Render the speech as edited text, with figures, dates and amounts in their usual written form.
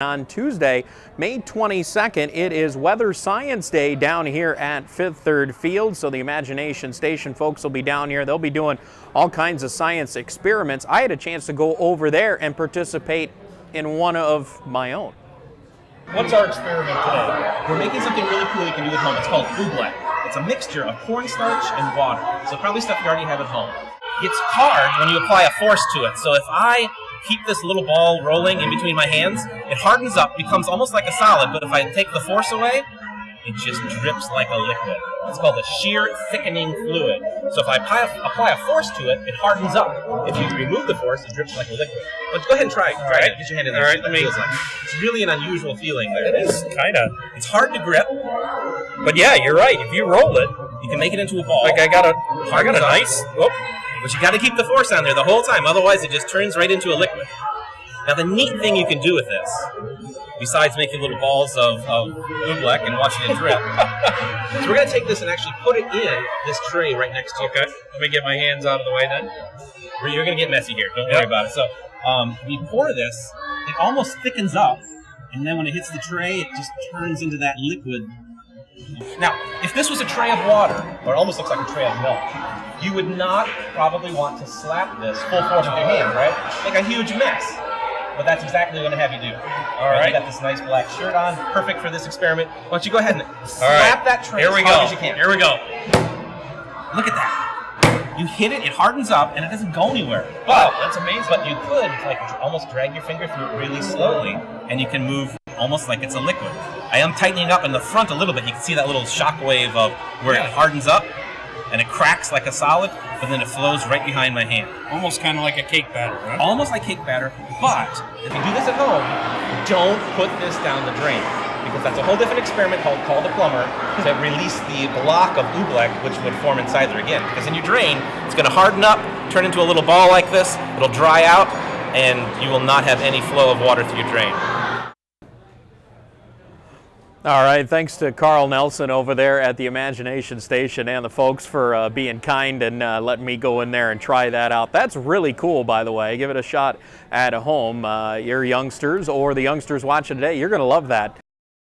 On Tuesday, May 22nd, it is Weather Science Day down here at Fifth Third Field. So the Imagination Station folks will be down here. They'll be doing all kinds of science experiments. I had a chance to go over there and participate in one of my own. What's our experiment today? We're making something really cool you can do at home. It's called oobleck. It's a mixture of cornstarch and water. So probably stuff you already have at home. It's hard when you apply a force to it. So if I keep this little ball rolling in between my hands, it hardens up, becomes almost like a solid, but if I take the force away, it just drips like a liquid. It's called a shear thickening fluid. So if I apply a force to it, it hardens up. If you remove the force, it drips like a liquid. But go ahead and try it. Get your hand in there. All right, let me. It's really an unusual feeling there. It is kind of. It's hard to grip. But yeah, you're right. If you roll it, you can make it into a ball. Like I got a nice. Whoop. But you got to keep the force on there the whole time, otherwise it just turns right into a liquid. Now the neat thing you can do with this, besides making little balls of oobleck and watching it drip, is we're going to take this and actually put it in this tray right next to you. Okay, let me get my hands out of the way then. You're going to get messy here, don't worry about it. So we pour this, it almost thickens up, and then when it hits the tray, it just turns into that liquid. Now, if this was a tray of water, or it almost looks like a tray of milk, you would not probably want to slap this full force with your hand, right? Make a huge mess. But that's exactly what I'm going to have you do. All right. You got this nice black shirt on, perfect for this experiment. Why don't you go ahead and slap that tray as hard as you can. Here we go. Look at that. You hit it, it hardens up, and it doesn't go anywhere. Wow, that's amazing. But you could almost drag your finger through it really slowly, and you can move almost like it's a liquid. I am tightening up in the front a little bit. You can see that little shock wave of where it hardens up, and it cracks like a solid, but then it flows right behind my hand. Almost kind of like a cake batter, right? Almost like cake batter, but if you do this at home, don't put this down the drain, because that's a whole different experiment called Call the Plumber to release the block of oobleck, which would form inside there again. Because in your drain, it's going to harden up, turn into a little ball like this, it'll dry out, and you will not have any flow of water through your drain. All right, thanks to Carl Nelson over there at the Imagination Station and the folks for being kind and letting me go in there and try that out. That's really cool, by the way. Give it a shot at home. Your youngsters or the youngsters watching today, you're going to love that.